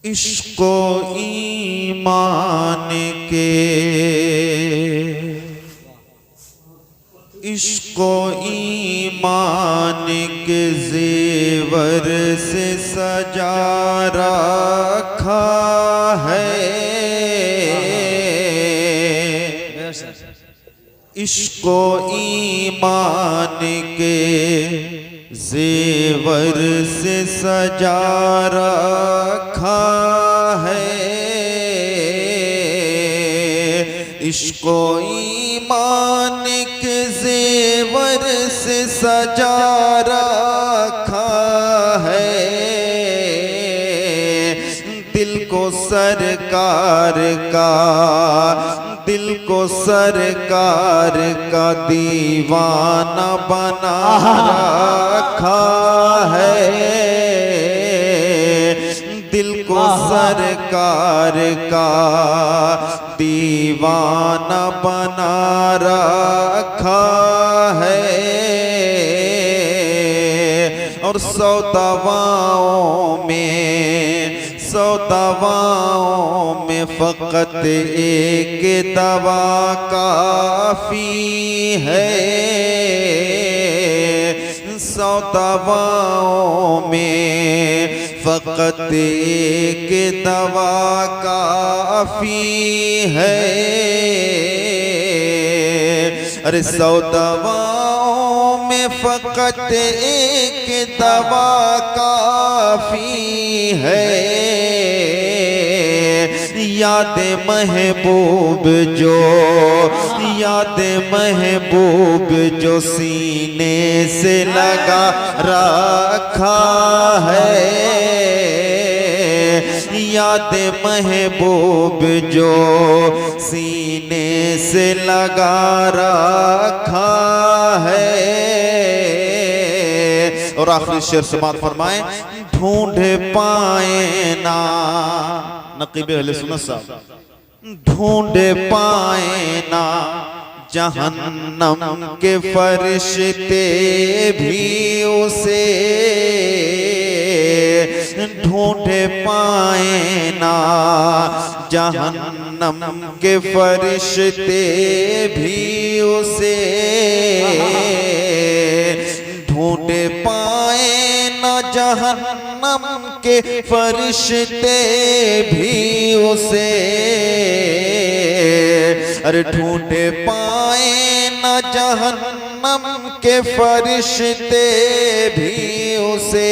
इश्को ईमान के, इश्को ईमान के जेवर से सजा रखा है। इश्को ईमान के जेवर से सजा रखा है। इश्को ईमान के जेवर से सजा रखा है। दिल को सरकार का, दिल को सरकार का दीवाना बना रखा है। दिल को सरकार का दीवाना बना रखा है। और 100 दवाओं में फकत एक दवा काफी है। 100 दवाओं में फकत एक दवा काफी है। अरे 100 दवाओं में फकत एक दवा काफी है। याद महबूब जो, याद महबूब जो सीने से लगा रखा है। याद महबूब जो सीने से लगा रखा है। और आखिरी शेर समात फरमाए, ढूंढ पाए ना नकीब अहले सुन्नत साहब, ढूंढ पाए ना जहन्नम के फरिश्ते भी उसे। ढूंढ पाए ना जहन्नम के फरिश्ते भी उसे। ढूंढ पाए ना जहन्नम के फरिश्ते भी उसे। अरे ढूंढ पाए ना जहन्नम के फरिश्ते भी उसे।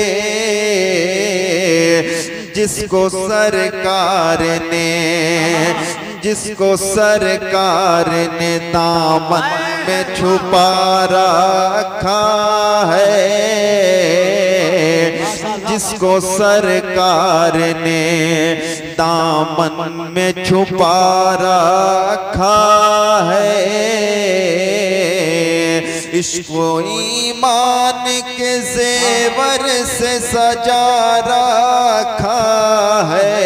जिसको सरकार ने, जिसको सरकार ने दामन में छुपा रखा है। जिसको सरकार ने दामन में छुपा रखा है। इश्को ईमान के जेवर से सजा रखा है।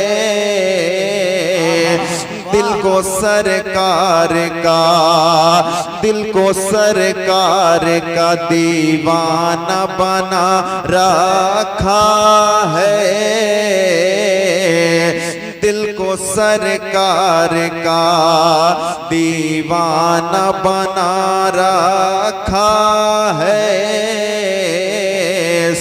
दिल को सरकार का, दिल को सरकार का दीवाना बना रखा है। दिल को सरकार का दीवाना बना रखा है।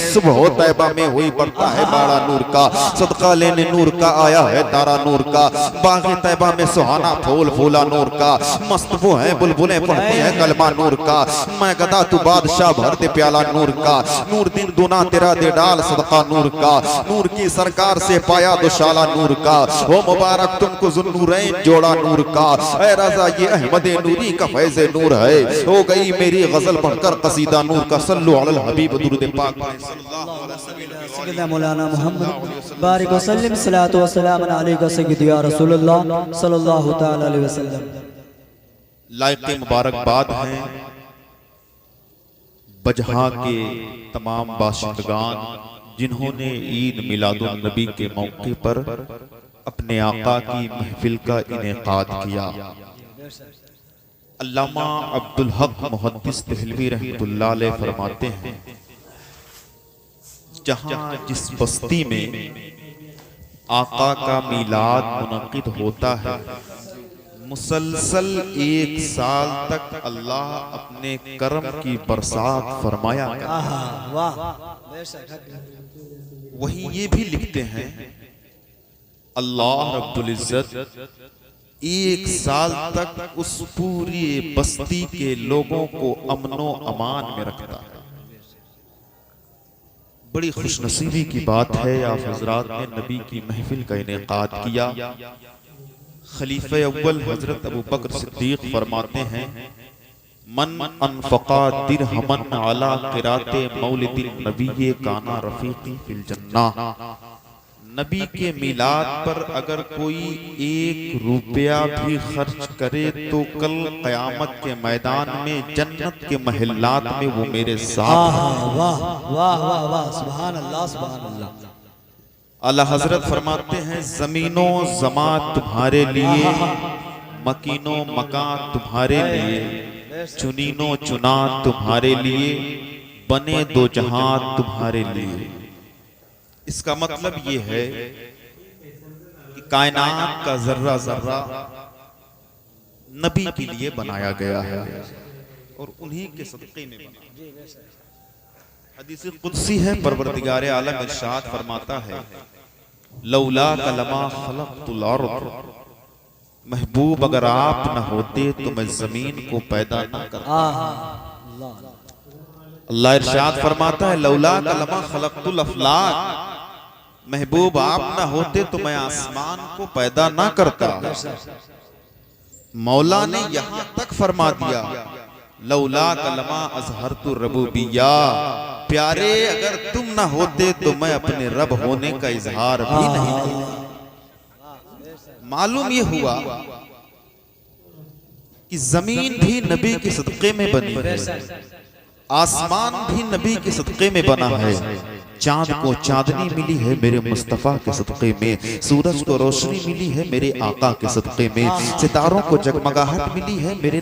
सुबह तैबा में हुई बढ़ता है बाड़ा नूर का, सदका लेने नूर का आया है तारा नूर का। बाग़े तैबा में सुहाना फूल फूला नूर का, मस्त वो है बुलबुलें पढ़ती है कलमा नूर का। मैं गदा तू बादशाह भर दे प्याला नूर का। नूर दिन दुना तेरा दे डाल सदका नूर का। नूर की सरकार से पाया दुशाला नूर का। हो मुबारक तुमको ज़ुन्नूरैन जोड़ा नूर का। ऐ रज़ा ये अहमद नूरी का फैज़ नूर है। हो गई मेरी गजल पढ़कर कसीदा नूर का। सल्लु अलल हबीब दुरूद पाक सय्यदना मौलाना मोहम्मद बारिक वसल्लम सलातो व सलाम अलैका सय्यदी या रसूलुल्लाह सल्लल्लाहु तआला अलैहि वसल्लम। लायक मुबारकबाद हैं बजहा के तमाम बाशिंदगान जिन्होंने ईद मिलादुन नबी के मौके पर अपने आका की महफिल का इनेकाद किया। अल्लामा अब्दुल हक मुहद्दिस देहलवी रहमतुल्लाह अलैह फरमाते हैं, जहां जिस बस्ती में आका का मीलाद मुनक़िद होता है, मुसलसल 1 साल तक अल्लाह अपने करम की बरसात फरमाया करता है। वाह, वहीं ये भी लिखते हैं अल्लाह रब्बुल इज्जत 1 साल तक उस पूरी बस्ती के लोगों को अमनो अमान में रखता है। बड़ी खुशनसीबी की बात है, आप हजरात ने नबी की महफिल का इनेकाद किया। खलीफे अव्वल हजरत अबू बकर सिद्दीक फरमाते हैं, मन अनफका दिरहमन अला क़िराते मौलिदिन नबी काना रफीकी फिल जन्नह। नबी के मिलाद पर अगर कोई 1 रुपया भी खर्च करे तो कल क़यामत के मैदान में जन्नत के महल्लात में वो मेरे साथ। वाह वाह वाह वाह, सुभान अल्लाह सुभान अल्लाह। आला हजरत फरमाते हैं, जमीनो जमा तुम्हारे लिए, मकीनो मकान तुम्हारे लिए, चुनीनो चुना तुम्हारे लिए, बने 2 जहां तुम्हारे लिए। इसका मतलब ये है कि कायनात का जर्रा जर्रा नबी के लिए बनाया गया है और उन्हीं के सदक़े में बना। हदीस कुदसी है, परवरदिगार आलम इरशाद फरमाता है, लौला कलमा खलक़तुल अर्द, महबूब अगर आप न होते तो मैं जमीन को पैदा न करता। अल्लाह इरशाद फरमाता है, लौला कलमा खलक़तुल अफ़लाक, महबूब आप ना होते तो मैं आसमान को पैदा ना करता। मौला ने यहां तक फरमा दिया, लौला कलमा अज़हरतु रबूबिया, प्यारे अगर तुम ना होते तो मैं अपने रब होने का इजहार भी नहीं करता। मालूम ये हुआ कि जमीन भी नबी के सदक़े में बनी है, आसमान भी नबी के सदक़े में बना है, चांद को चांदनी मिली है मेरे मुस्तफ़ा के सदक़े में, सूरज को रोशनी मिली है मेरे आका के सदक़े में, सितारों को जगमगाहट मिली है मेरे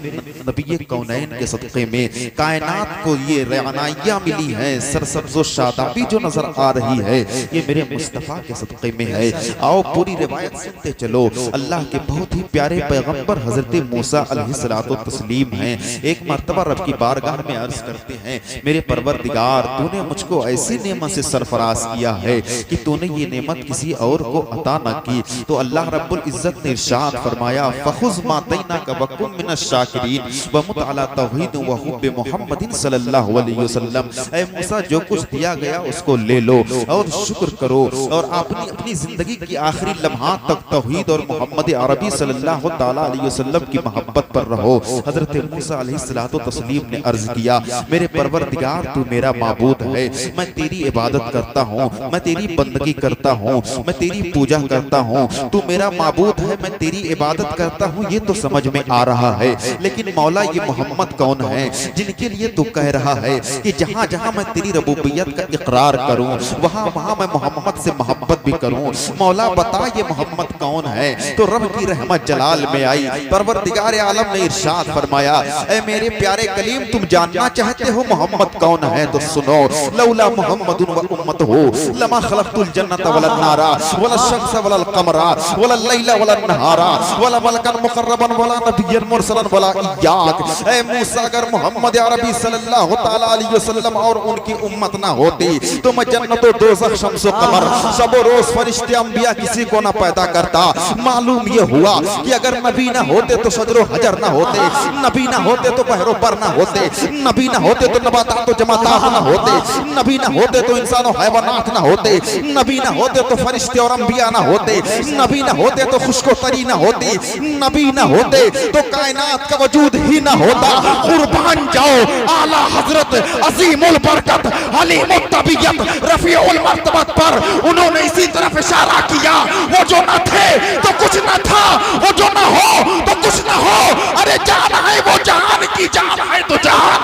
नबी कौनैन के सदक़े में, कायनात को ये रवानाइयाँ मिली हैं, सरसब्ज़ो शादाबी जो नजर आ रही है ये मेरे मुस्तफ़ा के सदक़े में है। आओ पूरी रिवायत सुनते चलो। अल्लाह के बहुत ही प्यारे पैगम्बर हजरत मूसा अलैहिस्सलातु तस्लीम हैं, एक मर्तबा रब की बारगाह में अर्ज करते हैं, मेरे परवरदिगार तूने मुझको ऐसी नेमत से सरफराज किया है कि तूने ये नेमत किसी और को अता न की। तो अल्लाह रब्बुल इज्जत ने इरशाद फरमाया, फखुज़ मा तैनाका वकुन मिनश शाकिरीन व मुत अला तौहीद व हुब्ब मुहम्मदिन सल्लल्लाहु अलैहि वसल्लम। ऐ मूसा जो कुछ दिया गया उसको ले लो और शुक्र करो और अपनी जिंदगी की आखिरी लम्हात तक तौहीद और मोहम्मद अरबी सल्लल्लाहु ताला अलैहि वसल्लम की मोहब्बत पर रहो। हजरत मूसा अलैहिस्सलातु तस्लीम ने अर्ज किया, मेरे परवरदिगार तू मेरा माबूद है, मैं तेरी इबादत करता हूँ, मैं तेरी बंदगी करता हूँ, मैं तेरी पूजा करता हूँ, तू मेरा माबूद है, मैं तेरी इबादत करता हूँ, ये तो समझ में आ रहा है। लेकिन मौला ये मोहम्मद कौन है जिनके लिए तू कह रहा है कि जहाँ जहाँ मैं तेरी रबूबियत का इकरार करूँ वहाँ वहाँ मैं मोहम्मद से मोहब्बत भी करूँ। मौला बता ये मोहम्मद कौन है। तो रब की रहमत जलाल में आई, परवरदिगार आलम ने इरशाद फरमाया, ऐ मेरे प्यारे कलीम तुम जानना चाहते हो मोहम्मद कौन है तो सुनो, लौला मोहम्मद उम्मतहु लमा खलक़तुल जन्नत वल नारा वल शम्स वल कमरा वल लैला वल नहारा वल मलकन मुकर्रबन वल नबिय्यन मुरसलन वल इय्याक। ऐ मूसा अगर मोहम्मद अरबी सल्लल्लाहु ताला अलैहि वसल्लम और उनकी उम्मत ना होती तो मैं जन्नत और दोज़ख शम्स और कमर सब रोज फरिश्ते अंबिया किसी को ना पैदा करता। मालूम ये हुआ कि अगर नबी ना होते तो शजरो हजर ना होते, नबी ना होते तो बहरो बर ना होते, नबी ना होते तो नबातात तो जमातात ना होते, नबी ना होते तो इंसान और हैवानात ना होते, नबी ना होते तो फरिश्ते और अंबिया ना होते, नबी ना होते तो खुशको तरी ना होती, नबी ना होते तो कायनात का वजूद ही ना होता। कुर्बान जाओ आला हजरत अजीमुल बरकत हलीमुत तबीयत रफीउल मर्तबत पर उन्होंने इसी तरफ इशारा किया, वो जो न थे तो कुछ न था, वो जो न हो तो कुछ न हो, अरे जान है वो जान की जान है तो जान।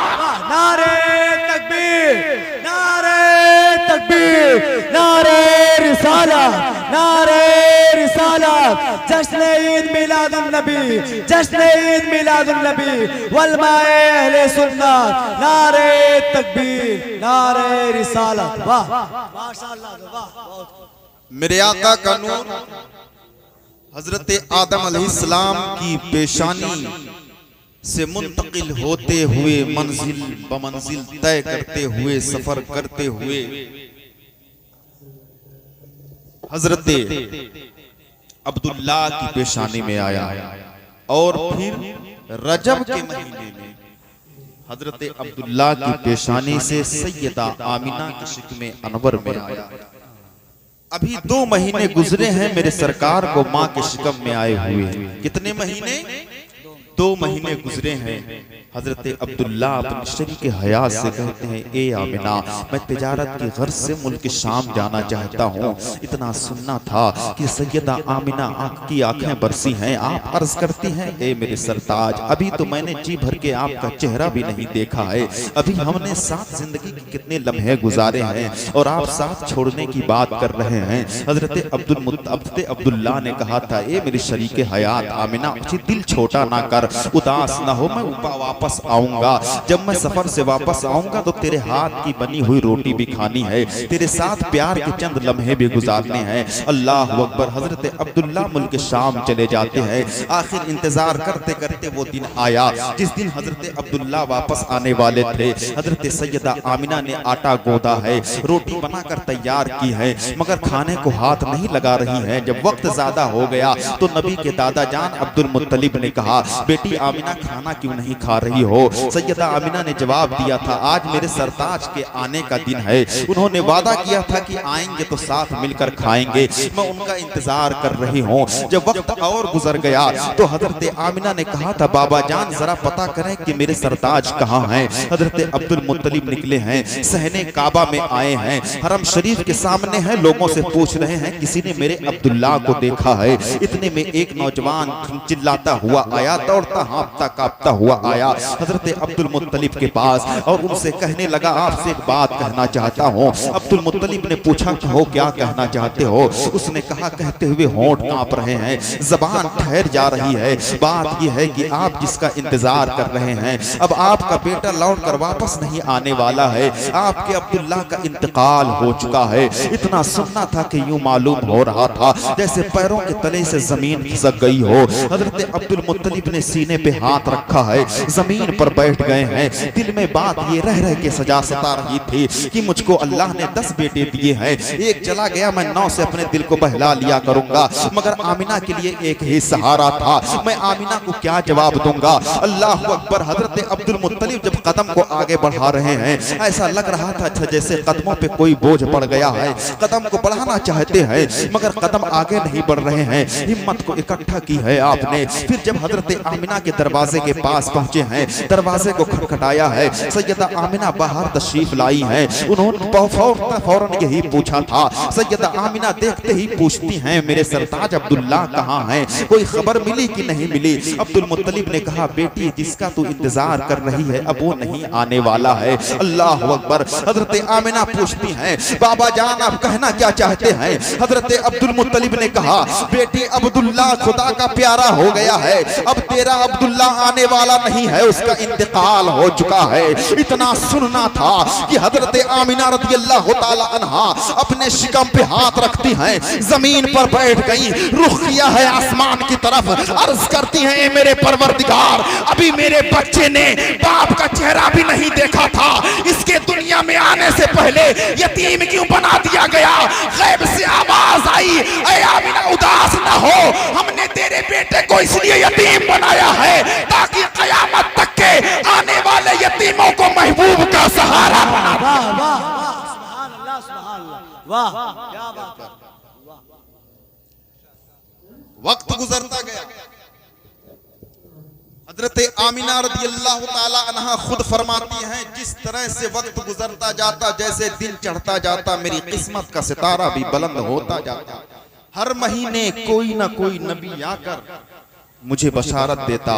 नारे तकबीर, नारे तकबीर, नारे रिसालत, नारे रिसालत, जश्न ईद मिलादुन नबी, जश्न ईद मिलादुन नबी वलमाए अहले सुन्नत, नारे तकबीर, नारे रिसालत। वाह माशाअल्लाह, वाह। मेरे आका का नूर हजरत आदम अलैहिस्सलाम की पेशानी से मुंतकिल होते हुए मंजिल ब मंजिल तय करते हुए सफर करते हुए हजरत अब्दुल्ला की पेशानी में आया और फिर रजब के महीने में हजरत अब्दुल्ला की पेशानी से सैयदा आमिना के शिकमे अनवर में आया। अभी 2 महीने गुजरे हैं मेरे सरकार को माँ के शिकम में आए हुए। कितने महीने? 2 महीने गुजरे हैं। हजरत अब्दुल्ला अपनी शरीक हयात से कहते हैं, ए आमिना, मैं तिजारत की गर्ज से मुल्क शाम जाना चाहता हूँ। इतना सुनना था कि सैयदा आमिना की आंखें बरसी हैं। आप अर्ज करती हैं, ए मेरे सरताज, अभी तो मैंने जी भर के आपका चेहरा भी नहीं देखा है। अभी हमने साथ जिंदगी के कितने लम्हे गुजारे हैं और आप साथ छोड़ने की बात कर रहे हैं। हजरत अब्दुल्ला ने कहा था, ए मेरी शरीक हयात आमिना, दिल छोटा ना कर, उदास ना हो, मैं वापस आऊंगा। जब मैं सफर से वापस आऊंगा तो तेरे हाथ की बनी हुई रोटी भी खानी है, तेरे साथ प्यार के चंद लम्हे भी गुजारने हैं। अल्लाह अकबर। हजरत अब्दुल्ला मुल्क शाम चले जाते हैं। आखिर इंतजार करते करते वो दिन आया जिस दिन हजरत अब्दुल्ला वापस आने वाले थे। हजरत सैयदा आमिना ने आटा गोदा है, रोटी बनाकर तैयार की है, मगर खाने को हाथ नहीं लगा रही है। जब वक्त ज्यादा हो गया तो नबी के दादा जान अब्दुल मुत्तलिब ने कहा, बेटी आमिना, खाना क्यों नहीं खा रही हो? सैयदा आमिना ने जवाब दिया था, आज मेरे सरताज के आने का दिन है, उन्होंने वादा किया था कि आएंगे तो साथ मिलकर खाएंगे, मैं उनका इंतजार कर रही हूँ। जब वक्त और गुजर गया तो हजरत आमिना ने कहा था, बाबा जान जरा पता करें कि मेरे सरताज कहाँ हैं। हजरत अब्दुल मुत्तलिब निकले हैं, सहने काबा में आए हैं, हरम शरीफ के सामने हैं, लोगों से पूछ रहे हैं किसी ने मेरे अब्दुल्ला को देखा है। इतने में एक नौजवान चिल्लाता हुआ आया, दौड़ता हाँफता कांपता हुआ आया हजरत अब्दुल मुत्तलिब के पास और उनसे कहने लगा, आपसे एक बात कहना चाहता हूँ। अब्दुल मुत्तलिब ने पूछा, हो क्या कहना चाहते हो? उसने कहा, कहते हुए होंठ कांप रहे हैं, जबान ठहर जा रही है, बात यह है कि आप जिसका इंतजार कर रहे हैं, अब आपका बेटा लौट कर वापस नहीं आने वाला है, आपके अब्दुल्ला का इंतकाल हो चुका है। इतना सुनना था कि यूं मालूम हो रहा था जैसे पैरों के तले से जमीन खिसक गई हो। हजरत अब्दुल मुत्तलिब ने सीने पे हाथ रखा है, जमीन पर बैठ गए हैं। दिल में बात ये रह रह के सजा सता रही थी कि मुझको अल्लाह ने 10 बेटे दिए हैं, एक चला गया, मैं 9 से अपने दिल को बहला लिया करूंगा, मगर आमिना के लिए एक ही सहारा था, मैं आमिना को क्या जवाब दूंगा? अल्लाह अकबर। हजरत अब्दुल मुत्तलिब जब कदम को आगे बढ़ा रहे हैं, ऐसा लग रहा था जैसे कदमों पे कोई बोझ पड़ गया है। कदम को बढ़ाना चाहते हैं मगर कदम आगे नहीं बढ़ रहे हैं। हिम्मत को इकट्ठा की है आपने। फिर जब हजरत आमिना के दरवाजे के पास पहुंचे हैं, दरवाजे को खटखटाया है, सैयदा आमिना बाहर तशरीफ लाई हैं। उन्होंने फौरन यही पूछा था। सैयदा आमिना देखते ही पूछती हैं, मेरे सरताज अब्दुल्ला कहाँ हैं? कोई खबर मिली कि नहीं मिली? अब्दुल मुत्तलिब ने कहा, बेटी जिसका तू इंतजार कर रही है अब वो नहीं आने वाला है। अल्लाह अकबर। हजरत आमिना पूछती हैं, बाबा जान आप कहना क्या चाहते हैं? हजरत अब्दुल मुत्तलिब ने कहा, बेटी अब्दुल्ला खुदा का प्यारा हो गया है, अब तेरा अब्दुल्ला आने वाला नहीं है, उसका इंतकाल हो चुका है। इतना सुनना था कि हजरत आमिना रज़ियल्लाहु ताला अन्हा अपने शिकम पे हाथ रखती हैं, जमीन पर बैठ गई, रुख किया है आसमान की तरफ, अर्ज करती हैं, ए मेरे परवरदिगार, अभी मेरे बच्चे ने बाप का चेहरा भी नहीं देखा था, इसके दुनिया में आने से पहले यतीम क्यों बना दिया गया? गैब से आवाज आई, ए आमिना उदास न हो, हमने तेरे बेटे को इसलिए यतीम बनाया है ताकि कयामत तक के आने वाले यतीमों को महबूब का सहारा बना। वाह वाह सुभान अल्लाह, सुभान अल्लाह, वाह क्या बात है। वक्त गुजरता गया। हजरत आमिना रज़ियल्लाहु ताला अन्हा खुद फरमाती हैं, जिस तरह से वक्त गुजरता जाता, जैसे दिन चढ़ता जाता, मेरी किस्मत का सितारा भी बुलंद होता जाता। हर महीने कोई ना कोई नबी आकर मुझे बशारत देता।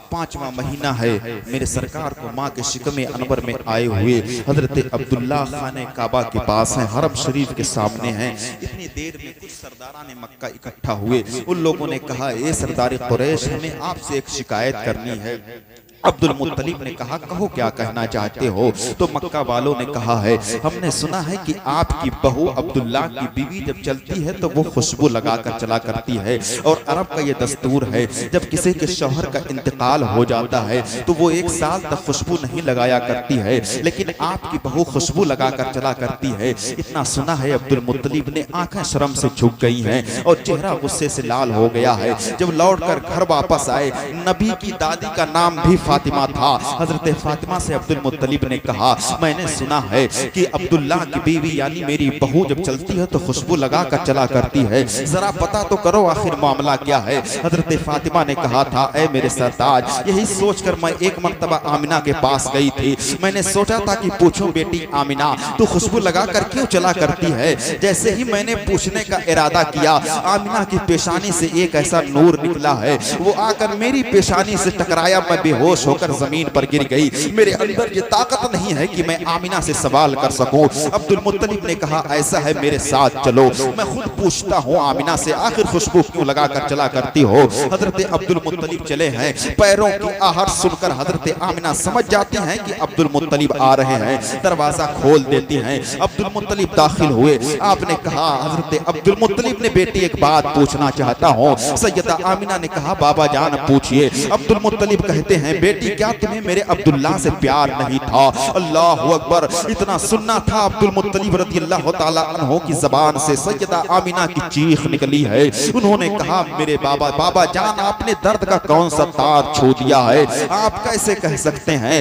5वां महीना है, मेरे सरकार को माँ के शिकमे अनवर में आए हुए हजरत अब्दुल्ला खाने काबा के पास हैं, हरम शरीफ के सामने हैं। इतनी देर में कुछ सरदारान मक्का इकट्ठा हुए। उन लोगों ने कहा, ए सरदार कुरैश, हमें आपसे एक शिकायत करनी है। अब्दुल मुत्तलिब ने कहा, कहो क्या कहना चाहते हो? तो मक्का वालों ने कहा है, हमने सुना है कि आपकी बहू अब्दुल्ला की बीवी जब चलती है तो वो खुशबू लगाकर चला करती है, और अरब का ये दस्तूर है जब किसी के शौहर का इंतकाल हो जाता है तो वो 1 साल तक खुशबू नहीं लगाया करती है, लेकिन आपकी बहू खुशबू लगाकर चला करती है। इतना सुना है। अब्दुल मुत्तलिब ने आंखें शर्म से झुक गई हैं और चेहरा गुस्से से लाल हो गया है। जब लौटकर घर वापस आए, नबी की दादी का नाम भी फातिमा था। हजरत फातिमा से अब्दुल मुत्तलिब ने कहा, मैंने सुना है कि अब्दुल्ला की बीवी यानी मेरी बहू जब चलती है तो खुशबू लगा कर चला करती है, जरा पता तो करो आखिर मामला क्या है। हजरत फातिमा ने कहा था, ऐ मेरे सरताज, यही सोचकर मैं एक मर्तबा आमिना के पास गई थी। मैंने सोचा था कि पूछूं, बेटी आमिना, तू खुशबू लगा कर क्यों चला करती है? जैसे ही मैंने पूछने का इरादा किया, आमिना की पेशानी से एक ऐसा नूर निकला है, वो आकर मेरी पेशानी से टकराया। मैं बेहोश होकर जमीन पर गिर गई। मेरे अंदर ये ताकत नहीं है कि मैं आमिना से सवाल कर सकूं। अब्दुल मुत्तलिब ने कहा, ऐसा है मेरे साथ चलो, मैं खुद पूछता हूँ आमिना से, आखिर खुशबू क्यों लगा कर चला करती हो। हजरत अब्दुल मुत्तलिब चले हैं। पैरों की आहट सुनकर हजरत आमिना समझ जाती हैं कि अब्दुल मुत्तलिब आ रहे हैं। दरवाजा खोल देती हैं। अब्दुल मुत्तलिब दाखिल हुए। आपने कहा, हजरत अब्दुल मुत्तलिब ने, बेटी एक बात पूछना चाहता हूँ। सैयदा आमिना ने कहा, बाबा जान पूछिए। अब्दुल मुत्तलिब कहते हैं, बेटी क्या तुम्हें मेरे अब्दुल्ला से प्यार नहीं था? अल्लाह अकबर। इतना सुनना था अब्दुल मुत्तलिब रज़ियल्लाहु ताला अन्हु की ज़बान से सैयदा आमिना की चीख निकली है। उन्होंने कहा, मेरे बाबा जान, आपने दर्द का कौन सा तार छू दिया है? आप कैसे कह सकते हैं?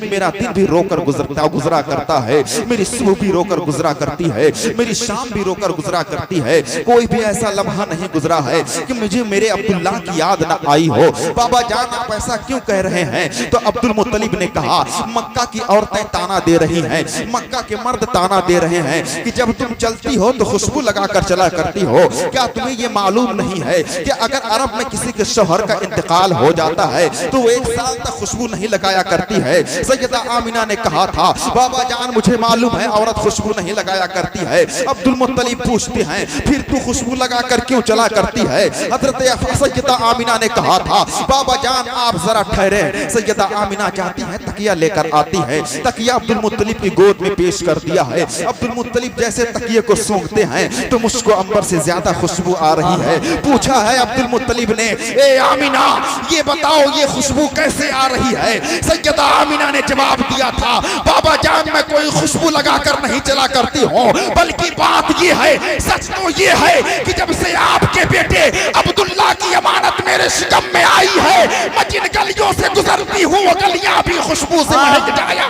मेरा दिन भी रोकर गुजरा करता है, मेरी सुबह भी रोकर गुजरा करती है, मेरी शाम भी रोकर गुजरा करती है। कोई भी ऐसा लम्हा नहीं गुजरा है कि मुझे मेरे अब्दुल्ला की याद न आई हो। बाबा जान, आप ऐसा क्यों कह रहे हैं? तो अब्दुल मुत्तलिब ने कहा, मक्का की औरतें ताना दे रही हैं, मक्का के मर्द ताना दे रहे हैं कि जब तुम चलती हो तो खुशबू लगाकर चला करती हो। क्या तुम्हें ये मालूम नहीं है कि अगर अरब में किसी के शौहर का इंतकाल हो जाता है तो वो 1 साल तक खुशबू नहीं लगाया करती है? सैयदा आमिना ने कहा था, बाबा जान, मुझे मालूम है औरत खुशबू नहीं लगाया करती है। अब्दुल मुत्तलिब पूछते हैं, फिर तू खुशबू लगाकर क्यों चला करती है? हजरत सैयदा आमिना ने कहा था, बाबा जान आप जरा ठहरे। सैयदा आमिना जाती है, तकिया लेकर आती है। तकिया अब्दुल मुत्तलिब की गोद में पेश कर दिया है। अब्दुल मुत्तलिब जैसे तकिए को सूंघते हैं तो मुझको अंबर से ज्यादा खुशबू आ रही है। पूछा है अब्दुल मुत्तलिब ने, ए आमिना, ये बताओ ये खुशबू कैसे आ रही है? सैयदा आमिना ने जवाब दिया था, बाबा जान, मैं कोई खुशबू लगाकर नहीं चला करती हूँ, बल्कि बात ये है, सच तो ये है कि जब से आपके बेटे अब्दुल्ला की अमानत मेरे शिकम में आई है, मैं जिन गलियों से गुजरती हूँ वो गलियां भी खुशबू से महक जाया।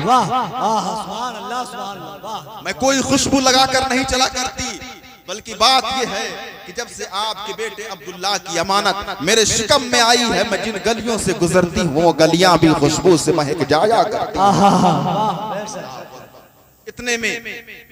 वाह, सुभान अल्लाह, सुभान अल्लाह। मैं कोई खुशबू लगाकर नहीं चला करती, बल्कि बात यह है कि जब से आपके बेटे अब्दुल्ला की अमानत मेरे शिकम में आई है, मैं जिन गलियों से गुजरती हूँ वो गलियां भी खुशबू से महक जाया करती। इतने में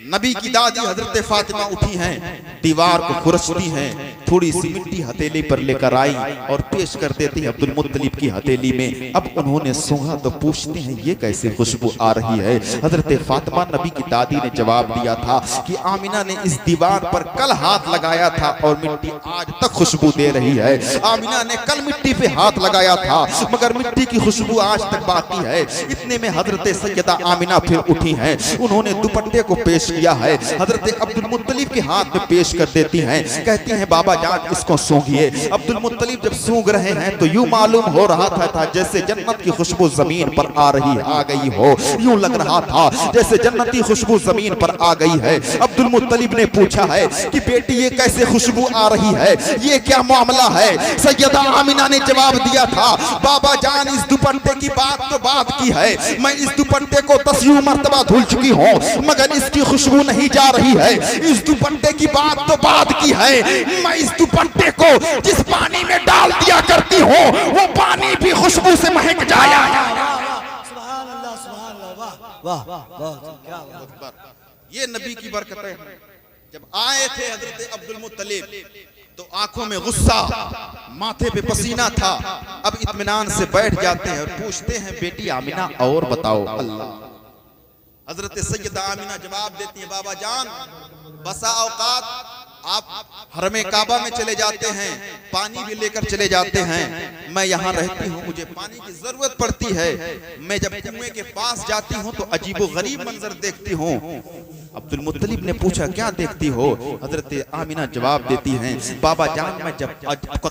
नबी की दादी हजरत फातिमा उठी हैं, दीवार को खुरचती हैं, थोड़ी सी मिट्टी हथेली पर लेकर आई और पेश कर देती है अब्दुल मुत्तलिब की हथेली में। अब उन्होंने सूंघा तो पूछते हैं, ये कैसी खुशबू आ रही है? हजरत फातिमा नबी की दादी ने जवाब दिया था कि आमिना ने इस दीवार पर कल हाथ लगाया था और मिट्टी आज तक खुशबू दे रही है। आमिना ने कल मिट्टी पे हाथ लगाया था मगर मिट्टी की खुशबू आज तक बाकी है। इतने में हजरत सैयदा आमिना फिर उठी हैं, उन्होंने दुपट्टे को पेश किया है, हजरत अब्दुल मुत्तलिब के हाथ में पेश कर देती हैं। कहती हैं, बाबा जान इसको सूंघिए। अब्दुल मुत्तलिब जब सूंघ रहे हैं तो यूं मालूम हो रहा था जैसे जन्नत की खुशबू जमीन पर आ गई हो। यूं लग रहा था जैसे जन्नती खुशबू जमीन पर आ गई है। अब्दुल मुत्तलिब ने पूछा है कि बेटी ये कैसे खुशबू आ रही है, ये क्या मामला है? सैयदा आमिना ने जवाब दिया था, बाबा जान इस दुपट्टे की बात तो बात की है, मैं इस दुपट्टे को 10 मर्तबा धुल चुकी हूँ मगर इसकी खुशबू नहीं जा रही है। इस दुपट्टे की बात तो बात की है, मैं इस दुपट्टे को जिस पानी में डाल दिया करती हूँ वो पानी भी खुशबू से महक जाया। सुभान अल्लाह, सुभान अल्लाह, वाह वाह, क्या बात। ये नबी की बरकतें हैं। जब आए थे हजरत अब्दुल मुत्तलिब तो आंखों में गुस्सा, माथे पे पसीना था। अब इत्मीनान से बैठ जाते हैं और पूछते हैं, बेटी आमिना और बताओ। अल्लाह। हजरत सैयदा आमिना जवाब देती है, बाबा जान बसा औकात आप हरमे काबा में चले जाते हैं पानी भी लेकर चले जाते हैं। मैं यहाँ रहती हूँ, मुझे पानी की जरूरत पड़ती है। मैं जब कुएं के पास जाती हूँ तो अजीबो गरीब मंजर देखती हूँ। अब्दुल मुत्तलिब ने पूछा क्या देखती हो? हजरत आमिना जवाब देती हैं, बाबा जान मैं जब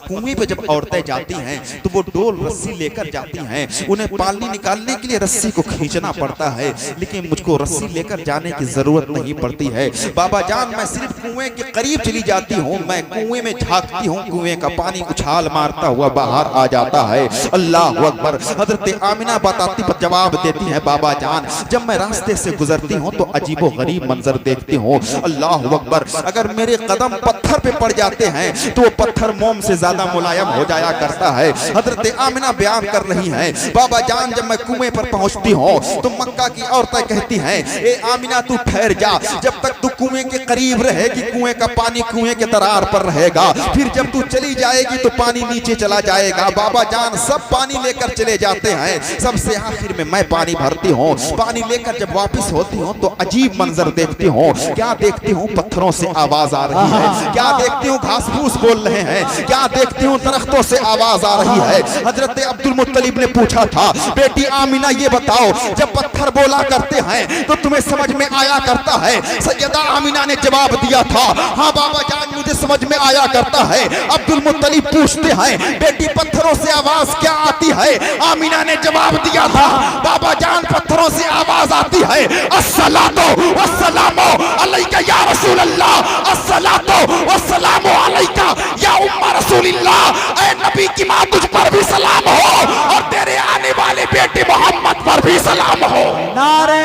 कुएं पे जब औरतें जाती हैं तो वो डोल रस्सी लेकर जाती हैं, उन्हें पानी निकालने के लिए रस्सी को खींचना पड़ता है, लेकिन मुझको रस्सी लेकर जाने की जरूरत नहीं पड़ती है। बाबा जान मैं सिर्फ कुएं के करीब चली जाती हूँ, मैं कुएं में झांकती हूँ, कुएं का पानी उछाल मारता हुआ बाहर आ जाता है। अल्लाह अकबर। हजरत आमिना बताती पर जवाब देती है, बाबा जान जब मैं रास्ते से गुजरती हूँ तो अजीबो गरीब मंजर देखती हूँ। अल्लाह अकबर। अगर मेरे कदम पत्थर पे पड़ जाते हैं तो वो पत्थर मोम से ज्यादा मुलायम हो जाया करता है। हजरत आमिना बयान कर रही हैं, बाबा जान जब मैं कुएं पर पहुंचती हूँ तो मक्का की औरतें कहती हैं, ए आमिना तू ठहर जा, जब तक तू कुएं के करीब रहेगी कुएं का पानी कुएं के तरार पर रहेगा, फिर जब तू चली जाएगी तो पानी नीचे चला जाएगा। बाबा जान सब पानी लेकर चले जाते हैं, सबसे आखिर में मैं पानी भरती हूँ। पानी लेकर जब वापस होती हूँ तो अजीब मंजर देखती हूँ। क्या देखती हूँ? पत्थरों से आवाज आ रही है। क्या देखती हूँ? घास फूस बोल रहे हैं। क्या देखती हूँ? दरख्तों से आवाज आ रही है। हजरत अब्दुल मुत्तलिब ने पूछा था, बेटी आमिना ये बताओ जब पत्थर बोला करते हैं तो तुम्हें समझ में आया करता है? सैयदा आमिना ने जवाब दिया था, हाँ बाबा जान मुझे समझ में आया करता है। अब्दुल मुत्तलिब पूछते हैं, बेटी पत्थरों से आवाज क्या आती है? आमिना ने जवाब दिया था, बाबा जान पत्थरों से आवाज आती है, अस्सलातो वस्सलामो अलैका या रसूल अल्लाह, अस्सलातो वस्सलामो अलैका या उम्मा रसूलिल्लाह। ऐ नबी की मां तुझ पर भी सलाम हो और तेरे आने वाले बेटे मोहम्मद पर भी सलाम हो। नारे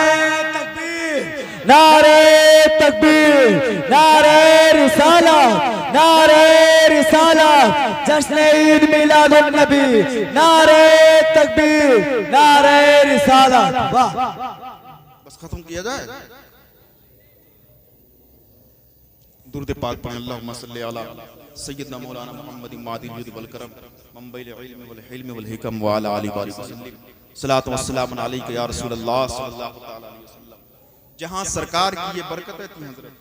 तकबीर, नारे तकबीर, नारे रिसाला, नारे रिसाला, जश्न ईद मिलादुन नबी, नारे तकबीर, नारे रिसाला। वाह, बस खत्म किया जाए। दुरूद पाक पढ़, अल्लाहुम्मा सल्ली अला सय्यदना मौलाना मुहम्मद मादिल जुद वल करम मंबइल इल्म वल हिल्म वल हिकम व अला आलिहि व सल्लम। सलातु व सलाम अलैका या रसूल अल्लाह सल्लल्लाहु तआला अलैहि वसल्लम। जहां सरकार की ये बरकतें थी हजरत,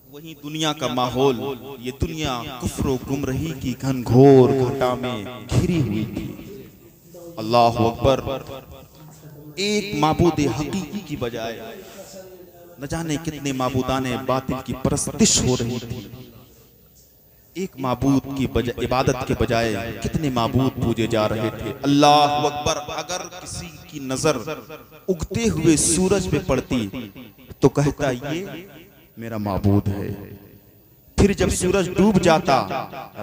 वहीं दुनिया का माहौल, ये दुनिया कुफ्र व गुमराही की घनघोर घटा में घिरी हुई थी। अल्लाह अकबर। एक माबूद हकीकी की बजाय न जाने कितने माबूदाने बातिल की परस्तिश हो रही थी। एक माबूद की इबादत के बजाय कितने माबूद पूजे जा रहे थे। अल्लाह अकबर। अगर किसी की नजर उगते हुए सूरज पे पड़ती तो कहता ये मेरा माबूद है। फिर जब सूरज डूब जाता,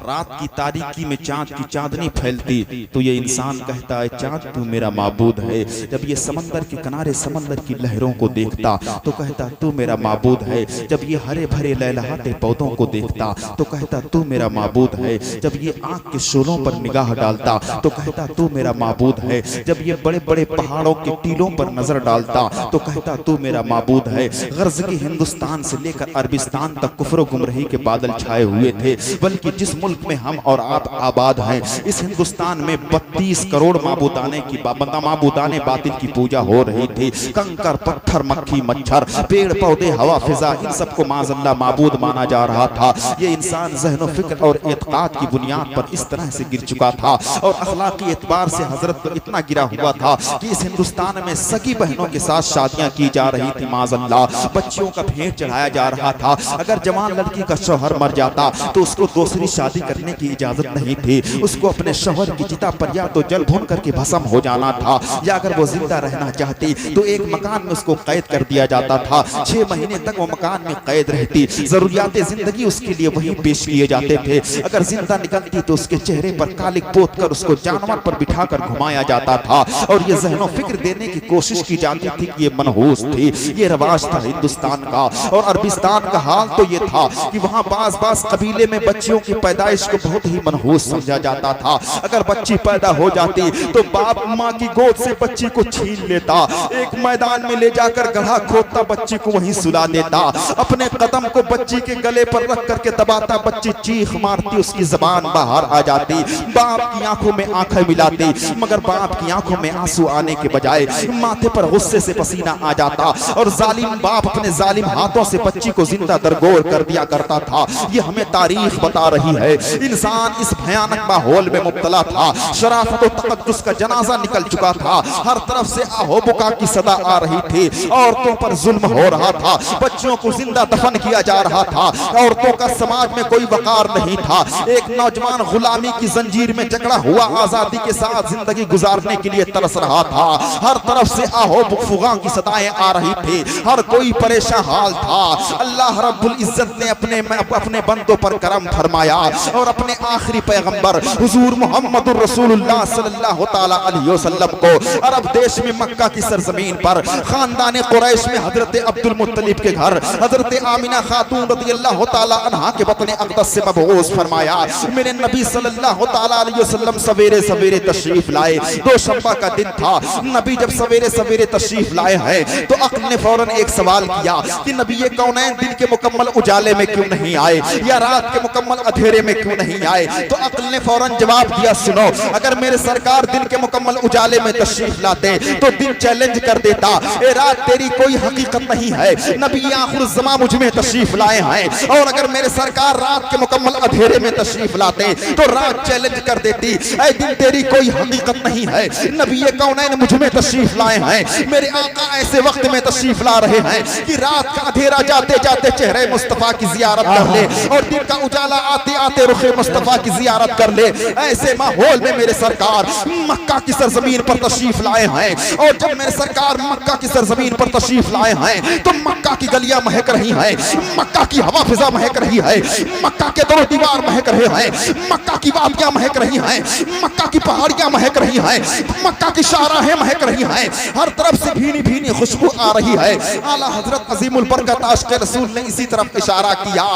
रात की तारीकी में चांद की चांदनी फैलती तो ये इंसान कहता है चांद तू मेरा माबूद है। जब ये समंदर के किनारे समंदर की लहरों को देखता तो कहता तू मेरा माबूद है। जब ये हरे भरे लहलहाते पौधों को देखता तो कहता तू मेरा माबूद है। जब ये आंख के शोलों पर निगाह डालता तो कहता तू मेरा माबूद है। जब ये बड़े बड़े पहाड़ों के टीलों पर नजर डालता तो कहता तू मेरा माबूद है। गर्ज के हिंदुस्तान से लेकर अरबिस्तान तक कुफ्र गुमराही के बादल छाए हुए थे, बल्कि जिस मुल्क में हम और आप आबाद हैं इस हिंदुस्तान में 32 करोड़ माबूदाने बातिल की पूजा हो रही थी। कंकर पत्थर मक्खी मच्छर पेड़ पौधे हवा फिजा इन सबको माज़अल्लाह माबूद माना जा रहा था। ये इंसान ज़हन फिक्र और एतकाद की बुनियाद पर इस तरह से गिर चुका था और अखलाकी एतबार से हजरत पर इतना गिरा हुआ था कि इस हिंदुस्तान में सगी बहनों के साथ शादियां की जा रही थी। माज़अल्लाह बच्चियों का भेंट चढ़ाया जा रहा था। अगर जवान लड़की का शौहर मर जाता तो उसको दूसरी शादी करने की इजाजत नहीं थी। उसको अपने शौहर की चिता पर या तो जल भून करके भस्म हो जाना था, या अगर वो जिंदा रहना चाहती तो एक मकान में उसको कैद कर दिया जाता था। 6 महीने तक वो मकान में कैद रहती। जरूरियाते जिंदगी उसके लिए वहीं पेश किए जाते थे। अगर जिंदा निकलती तो उसके चेहरे पर कालिक पोत कर उसको जानवर पर बिठाकर घुमाया जाता था और ये ज़हनो फिक्र देने की कोशिश की जाती थी कि ये मनहूस थी। ये रवाज था हिंदुस्तान का। और अरबिस्तान का हाल तो ये था कि वहाँ बास कबीले में बच्चियों की पैदाइश को बहुत ही मनहूस समझा जाता था। अगर बच्ची पैदा हो जाती तो बाप माँ की गोद से बच्ची को छीन लेता, एक मैदान में ले जाकर गड्ढा खोदता, बच्ची को वहीं सुला देता, अपने कदम को बच्ची के गले पर रख करके दबाता, बच्ची चीख मारती, उसकी जबान बाहर आ जाती। बाप की आंखों में आंखें मिलाती, मगर बाप की आंखों में आंसू आने के बजाय माथे पर गुस्से से पसीना आ जाता और जालिम बाप अपने जालिम हाथों से बच्ची को जिंदा दरगोर कर दिया करता था। था। ये हमें तारीख बता रही है। इंसान इस भयानक माहौल में मुब्तला था। शराफत और तकद्दुस का जनाजा निकल चुका था। हर तरफ से आहो बुका की सदा आ रही थी। औरतों पर जुल्म हो रहा था, बच्चों को जिंदा दफन किया जा रहा था, औरतों का समाज में कोई वकार नहीं था। एक नौजवान गुलामी की जंजीर में जकड़ा हुआ आजादी के साथ जिंदगी गुजारने के लिए तरस रहा था। हर तरफ से आहो बुगफुगा की सदाएं आ रही थी। हर कोई परेशान हाल था। अल्लाह रब्बुल इज्जत ने अपने बंदों पर करम फरमाया और अपने आखिरी पैगंबर हुजूर मोहम्मदुर रसूलुल्लाह सल्लल्लाहु तआला अलैहि वसल्लम को अरब देश में मक्का की सरजमीन पर खानदान कुरैश में हजरत अब्दुल मुत्तलिब के घर हजरत आमिना खातून रज़ियल्लाहु तआला अन्हा के बतन अक़दस से मबऊस फरमाया। मेरे नबी सल्लल्लाहु तआला अलैहि वसल्लम सवेरे सवेरे तशरीफ लाए। दोशंबा का दिन था। नबी जब सवेरे सवेरे तशरीफ लाए हैं तो अक्ल ने फौरन एक सवाल किया कि नबी ये कौनैन दिन के मुकम्मल उजाले में क्यों नहीं आए या रात के मुकम्मल अंधेरे में क्यों नहीं आए? तो अक्ल ने फौरन जवाब दिया, सुनो, अगर मेरे सरकार दिन के मुकम्मल उजाले में तशरीफ लाते तो दिन चैलेंज कर देता, ए रात तेरी कोई हकीकत नहीं है, नबी आखिर ज़मा मुझ में तशरीफ लाए हैं। और अगर मेरे सरकार रात के मुकम्मल अंधेरे में तशरीफ लाते तो रात चैलेंज कर देती, ऐ दिन तेरी कोई हकीकत नहीं है, नबी ये कौनैन मुझ में तशरीफ लाए हैं। मेरे आका ऐसे वक्त में तशरीफ ला रहे हैं कि रात का अंधेरा जाते जाते चेहरे मुस्तफा की जियारत कर ले और दिन का उजाला आते आते रुखे मुस्तफा की जियारत कर ले। ऐसे माहौल में मेरे सरकार मक्का की सरजमीन पर तशरीफ लाए हैं। और जब मेरे सरकार मक्का की सरजमीन पर तशरीफ लाए हैं तो मक्का की गलियां महक रही हैं, मक्का की हवा फिजा महक रही है, मक्का के दोनों दीवार महक रहे हैं, मक्का की वादियां महक रही हैं, मक्का की पहाड़ियां महक रही हैं, मक्का की शाहराहें महक रही हैं। हर तरफ से भीनी भीनी खुशबू आ रही है। आला हजरत अजीमुल बरकत आशिक़ रसूल ने इसी तरफ इशारा किया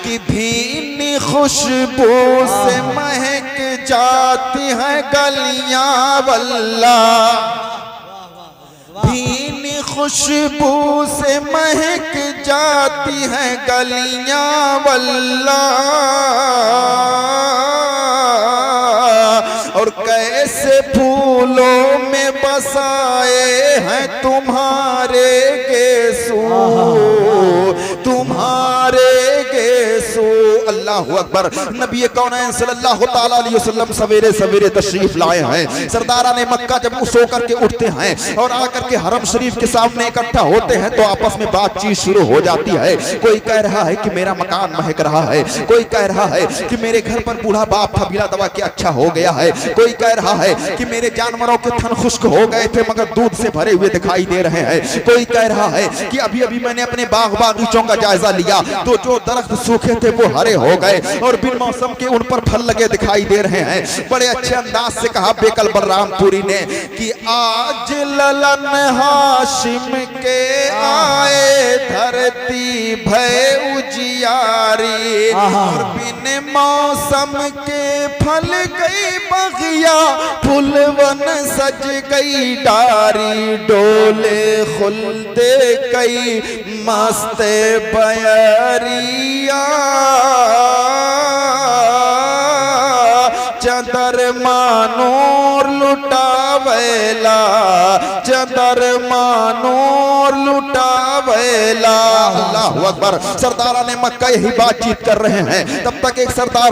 कि भीनी खुशबू से महक जाती है गलियां वल्ला, भीनी खुशबू से महक जाती है गलियां वल्ला। और कैसे फूलों में बसाए हैं तुम्हारे गेसू, तुम्हारे गेसू। अल्लाहु अकबर। नबी कौनैन सल्लल्लाहु तआला अलैहि वसल्लम सवेरे सवेरे तशरीफ लाए हैं। सरदारा ने मक्का जब सो करके उठते हैं और आकर के हरम शरीफ के सामने इकट्ठा होते हैं तो आपस में बातचीत शुरू हो जाती है। कोई कह रहा है कि मेरा मकान महक रहा है, कोई कह रहा है कि मेरे घर पर बूढ़ा बाप था, बिला दवा के अच्छा हो गया है, कोई कह रहा है कि मेरे जानवरों के थन खुश्क हो गए थे मगर दूध से भरे हुए दिखाई दे रहे हैं, कोई कह रहा है कि अभी अभी मैंने अपने बाग बागीचों का जायजा लिया तो जो दरख्त सूखे थे वो हरे हो गए और बिन मौसम के उन पर फल लगे दिखाई दे रहे हैं। बड़े अच्छे अंदाज से कहा बेकल बलरामपुरी ने कि आज ललन हाशिम के आए धरती भय उजियारी और बिन मौसम के फल गई बगिया फुलवन सज गई डारी डोले खुलदे कई मस्ते बयरिया चदर मानूर लुटावेला चदर मानूर लुटावेला। अल्लाहु अकबर। सरदारा ने मक्का यही बातचीत कर रहे हैं तब तक एक सरदार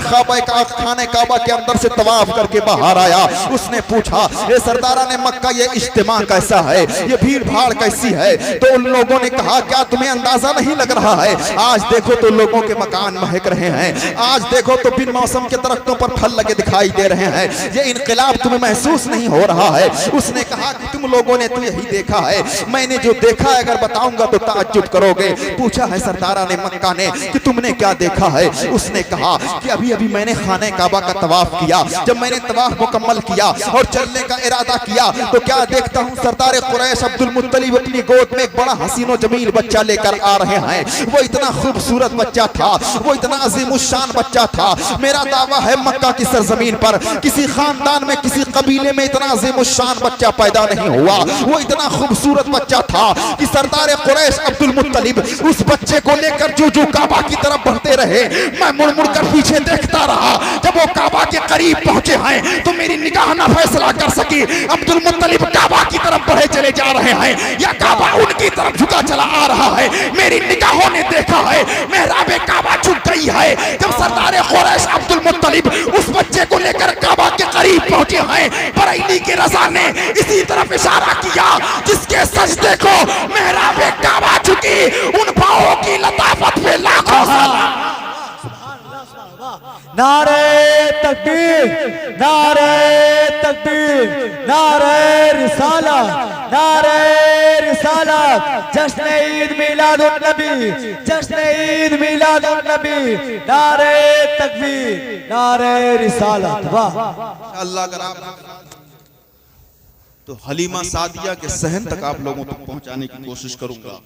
खाने काबा के अंदर से तवाफ करके बाहर आया। उसने पूछा ये सरदारा ने मक्का ये इज्तिमा कैसा है, ये भीड़ भाड़ कैसी है? तो उन लोगों ने कहा क्या तुम्हें अंदाजा नहीं लग रहा है? आज देखो तो लोगों के मकान महक रहे हैं, आज देखो तो बिन मौसम के दरख्तों पर फल लगे दिखाई दे रहे हैं, ये इनकलाब तुम्हें महसूस नहीं हो रहा है? उसने कहा कि तुम लोगों ने तो यही देखा है, मैंने जो देखा है अगर बताऊंगा तो ताज्जुब करोगे। पूछा है सरदारा ने मक्का ने कि तुमने क्या देखा है? उसने कहा कि अभी अभी मैंने खाने काबा का तवाफ किया, जब मैंने तवाफ मुकम्मल किया और चलने का इरादा किया तो क्या देखता हूँ सरदार कुरैश अब्दुल मुत्तलिब अपनी गोद में एक बड़ा हसीनो जमील बच्चा लेकर आ रहे हैं। वो इतना खूबसूरत बच्चा था, वो इतना अजीमुशान बच्चा था। मेरा दावा है मक्का की सरजमीन पर किसी खानदान में किसी कबीले में इतना अजीमुशान बच्चा पैदा नहीं हुआ। वो इतना खूबसूरत बच्चा था कि सरदार कुरैश अब्दुल मुत्तलिब उस बच्चे को लेकर जो काबा की तरफ बढ़ते रहे, मैं मुड़ मुड़ कर पीछे देखता रहा। जब वो काबा के के करीब पहुंचे हैं तो मेरी निगाह ना फैसला कर सकी अब्दुल मुत्तलिब काबा की तरफ बढ़े चले जा रहे हैं या काबा उनकी तरफ झुका चला आ रहा है। मेरी निगाहों ने देखा है मेहराब काबा झुक गई है। जब सरदार कुरैश अब्दुल मुत्तलिब उस बच्चे को लेकर काबा के करीब पहुंचे हैं, बरेली के रजा ने इसी तरफ इशारा किया जिसके सजदे को मेहराब काबा झुकी, उन पांवों की लताफत पे लाखों सलाम। नारे तकबीर, नारे तकबीर, नारे रिसालत, नारे रिसालत, जश्न ईद मिलादुन नबी, जश्न ईद मिलादुन नबी, नारे तकबीर, नारे रिसालत। वाह अल्लाह अगर आप तो हलीमा सादिया के सहन तक आप लोगों तक पहुंचाने की कोशिश करूंगा।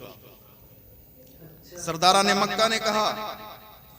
सरदारा ने मक्का ने कहा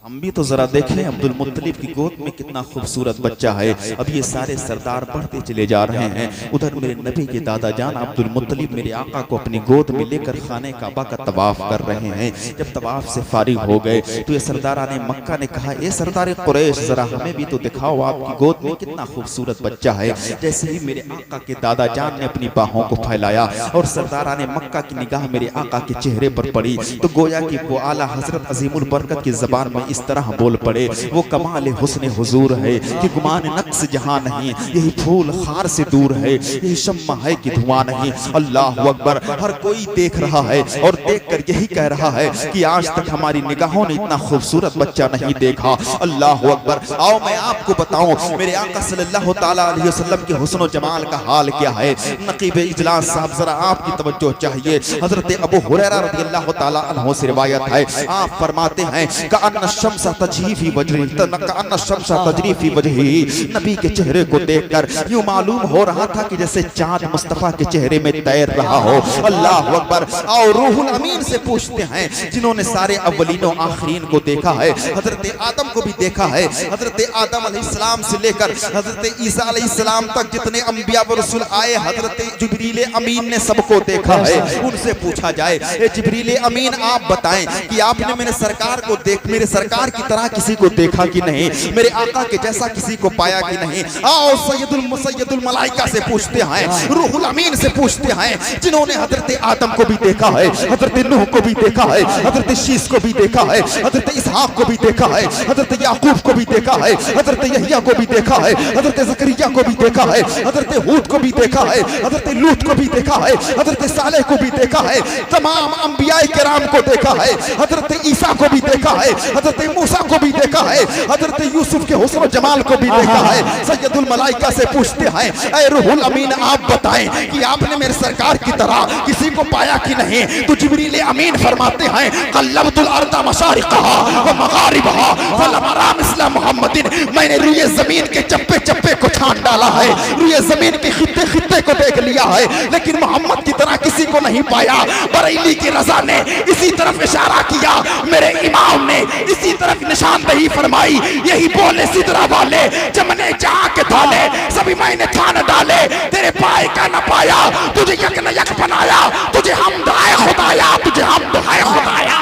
हम भी तो जरा देखें अब्दुल मुत्तलिब की गोद में कितना खूबसूरत बच्चा है। अब ये सारे सरदार बढ़ते चले जा रहे हैं, उधर मेरे नबी के दादा जान अब्दुल मुत्तलिब मेरे आका को अपनी गोद में लेकर खाने काबा का तवाफ कर रहे हैं। जब तवाफ से फारिग हो गए तो ये सरदारा ने मक्का ने कहा ए सरदार कुरैश जरा हमें भी तो दिखाओ आपकी गोद में कितना खूबसूरत बच्चा है। जैसे ही मेरे आका के दादा जान ने अपनी बाहों को फैलाया और सरदारा ने मक्का की निगाह मेरे आका के चेहरे पर पड़ी तो गोया कि वो आला हजरत अजीमुल बरकत की जबान में इस तरह बोल पड़े वो कमाल हुस्न हुजूर है कि गुमान नक्स जहां नहीं, यही फूल खार से दूर है, यही शम्मा है कि धुआं नहीं। अल्लाह अकबर। हर कोई देख रहा है और देखकर यही कह रहा है कि आज तक हमारी निगाहों ने इतना खूबसूरत बच्चा नहीं देखा। अल्लाह अकबर। आओ मैं आपको बताऊं मेरे आका सल्लल्लाहु ताला अलैहि वसल्लम के हुस्न और जमाल का हाल क्या है। नकीब इजलास साहब जरा आपकी तवज्जो चाहिए। हजरत अबू हुरैरा रज़ियल्लाहु ताला अन्हु से रिवायत है, आप फरमाते हैं कअन्न शम्स तजरी फी वजही, कअन्न शम्स तजरी फी वजही, नबी के चेहरे को देखकर यूं मालूम हो रहा था कि जैसे चांद मुस्तफा के चेहरे में तैर रहा हो। अल्लाह अकबर। और रूहुल अमीन से पूछते हैं जिन्होंने सारे अव्वलीन और आखिरीन को देखा है, हजरत आदम को भी देखा है, हजरत आदम अलैहिस्सलाम से लेकर हजरत ईसा अलैहिस्सलाम तक जितने अंबिया व रसूल आए हजरत जिब्रील अमीन ने सबको देखा है। उनसे पूछा जाए ए जिब्रील अमीन आप बताएं कि आपने मेरे सरकार को मेरे सरकार की तरह किसी को देखा कि नहीं, मेरे आका के जैसा किसी को पाया कि नहीं। आओ सैयदुल मलाइका से पूछते हैं, रूहुल अमीन से पूछते हैं जिन्होंने हजरत आदम को भी देखा है, हजरत नूह को भी देखा है, हजरत शीश को भी देखा है, हजरत इसहाक को भी देखा है, हजरत याकूब को भी देखा है, हजरत यहिया को भी देखा है, हजरत ज़करिया को भी देखा है, हजरत हूद को भी देखा है, हजरत लूत को भी देखा है, हजरत सालेह को भी देखा है, तमाम अंबियाए किराम को देखा है, हजरत ईसा को भी देखा है, हजरत मूसा को भी देखा है, हजरत यूसुफ के हुस्न जमाल को भी देखा है। सैयदुल मलाइका से पूछते हैं ऐ रूहुल अमीन आप बताएं कि आपने मेरे सरकार की तरह किसी को पाया कि नहीं। तो जिब्रील अमीन फरमाते हैं कल्लबतुल अर्द मशारिक़हा व मगारिबहा फलम अरा मिस्ला मुहम्मदिन, मैंने रुए जमीन के चप्पे चप्पे को छान डाला है, रुए जमीन के खित्ते खित्ते को देख लिया है, लेकिन मोहम्मद की तरह किसी को नहीं पाया। बरेली की रजा ने इसी तरफ इशारा किया, मेरे इमाम ने इसी तरफ निशानदही फरमाई, यही बोले सिदरा वाले जमने जहां के थाले सभी मैंने थान डाले, तेरे पाए का न पाया, तुझे यक न यक बनाया, तुझे हमद है खुदाया, तुझे हमद है खुदाया।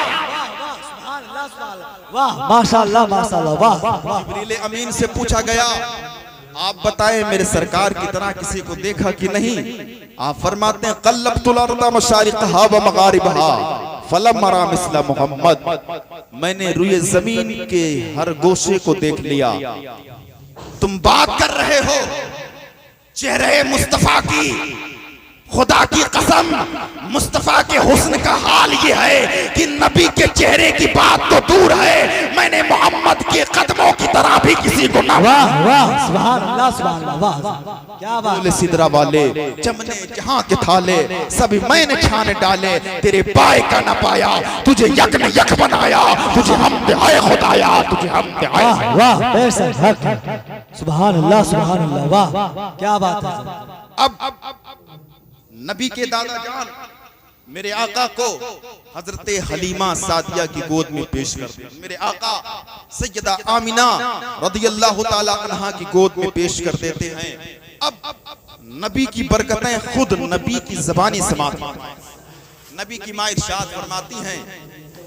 वाह माशाअल्लाह माशाअल्लाह। वाह जिब्रील अमीन से पूछा गया आप बताएं मेरे सरकार की तरह किसी को देखा कि नहीं। आप फरमाते हैं कल्लबतुल अर्द मशारिक़हा व मगारिबहा फलम अरा मिस्ला मुहम्मद, मैंने रुए जमीन के हर गोशे को देख लिया। तुम बात कर रहे हो चेहरे मुस्तफा की, खुदा की कसम मुस्तफा के हुस्न का हाल ये है कि नबी के चेहरे की बात तो दूर है, मैंने मोहम्मद के कदमों की तरह भी किसी को ना। वाह वाह सुभान अल्लाह सुभान अल्लाह। वाह क्या बात। बोले सिदरा वाले जमने जहां के थाले सभी मैंने छान डाले, तेरे पाए का न पाया, तुझे यक न यक बनाया, तुझे हमद है खुदाया, तुझे हमद है। वाह वाह बेशक हक है। सुभान अल्लाह सुभान अल्लाह। वाह क्या बात है। अब नबी के दादा जान मेरे आका को हजरत हलीमा सादिया की गोद में पेश कर दिया। मेरे आका सैयदा आमिना रदियल्लाहु ताला अन्हा की गोद में पेश कर देते हैं। अब नबी की बरकतें खुद नबी की ज़बानी समात। नबी की माँ इरशाद फरमाती हैं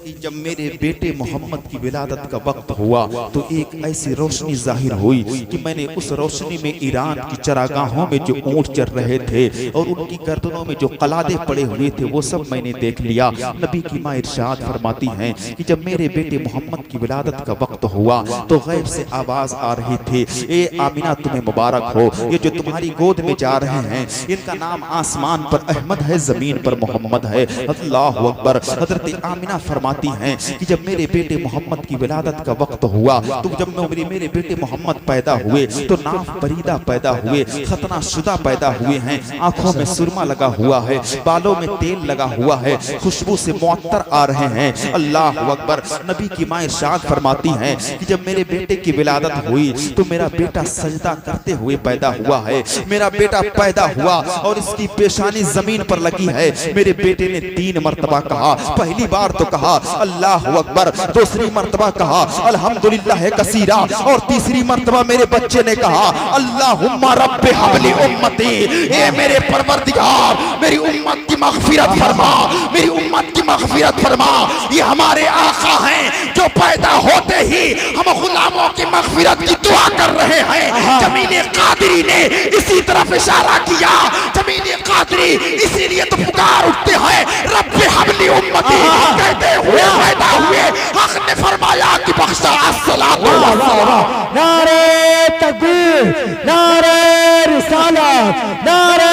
कि जब मेरे बेटे मोहम्मद की विलादत का वक्त हुआ तो एक ऐसी रोशनी जाहिर हुई कि मैंने उस रोशनी में ईरान की चरागाहों में जो ऊंट चल रहे थे और उनकी गर्दनों में जो कलादे पड़े हुए थे वो सब मैंने देख लिया। नबी की माँ इरशाद फरमाती हैं कि जब मेरे बेटे मोहम्मद की विलादत का वक्त हुआ तो गैब से आवाज आ रही थी, ए आमिना तुम्हें मुबारक हो, ये जो तुम्हारी गोद में जा रहे हैं इनका नाम आसमान पर अहमद है, जमीन पर मोहम्मद है। अल्लाह अकबर। हजरत आमिना फरमाती हैं कि जब मेरे बेटे मोहम्मद की विलादत का वक्त हुआ तो जब मेरे बेटे मोहम्मद पैदा हुए तो नाफ बरीदा पैदा हुए, खतना शुदा पैदा हुए हैं, आंखों में सुरमा लगा हुआ है, बालों में तेल लगा हुआ है, खुशबू से मुअत्तर आ रहे हैं। अल्लाह अकबर। नबी की माँ इरशाद फरमाती हैं कि जब मेरे बेटे की विलादत हुई तो मेरा बेटा सजदा करते हुए पैदा हुआ है। मेरा बेटा पैदा हुआ और इसकी पेशानी जमीन पर लगी है। मेरे बेटे ने 3 मरतबा कहा, पहली बार तो कहा अल्लाह अकबर, दूसरी मरतबा कहा अल्हम्दुलिल्लाह कसीरा और तीसरी मरतबा मेरे बच्चे ने कहा अल्लाहुम्मा रब्बि हबली उम्मती, ए मेरे परवरदिगार मेरी उम्मत की मगफिरत फरमा, मेरी उम्मत की मगफिरत फरमा। ये हमारे आका हैं जो पैदा होते ही हम गुलामों की मगफिरत की दुआ कर रहे हैं। जमीन कादरी ने इसी तरफ इशारा किया, जमीन कादरी इसीलिए तो पुकार उठते हैं रब्बि हबली उम्मती कहते हुए पैदा हुए। हक ने फरमाया कि बख्शा अस्सलातु वस्सलाम। नारे तकबीर, नारे रिसालत, नारे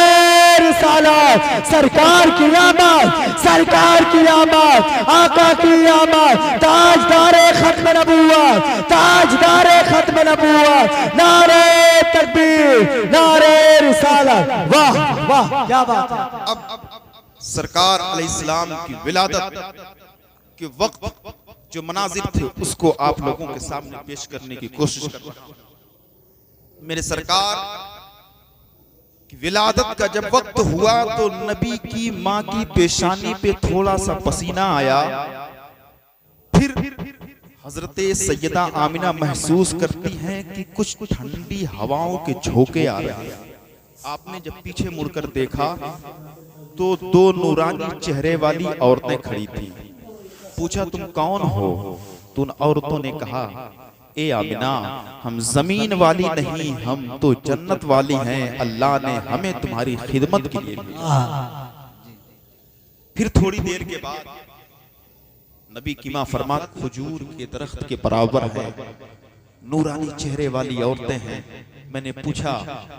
रिसालत। सरकार की आमद, सरकार की आमद, आका की आमद, ताजदारे खत्म नबूवत, ताजदारे खत्म नबूवत। नारे तकबीर, नारे रिसालत। वाह वाह क्या बात है। अब सरकार अलैहिस्सलाम की विलादत के वक्त जो मनाजिर थे उसको आप लोगों के सामने पेश करने की कोशिश कर रहा हूं। मेरे सरकार की विलादत का जब वक्त हुआ तो नबी की मां की पेशानी पे थोड़ा सा पसीना आया। फिर हजरत सैयदा आमिना महसूस करती हैं कि कुछ ठंडी हवाओं के झोंके आ रहे हैं। आपने जब पीछे मुड़कर देखा तो 2 नूरानी चेहरे वाली औरतें खड़ी थी। पूछा तुम कौन हो? तो उन औरतों ने कहा ए आमिना, हम जमीन वाली नहीं, हम तो जन्नत वाली हैं। अल्लाह ने हमें तुम्हारी खिदमत के लिए भेजा। फिर थोड़ी देर के बाद नबी की मां फरमात खजूर के दरख्त के बराबर है, नूरानी चेहरे वाली औरतें हैं। मैंने पूछा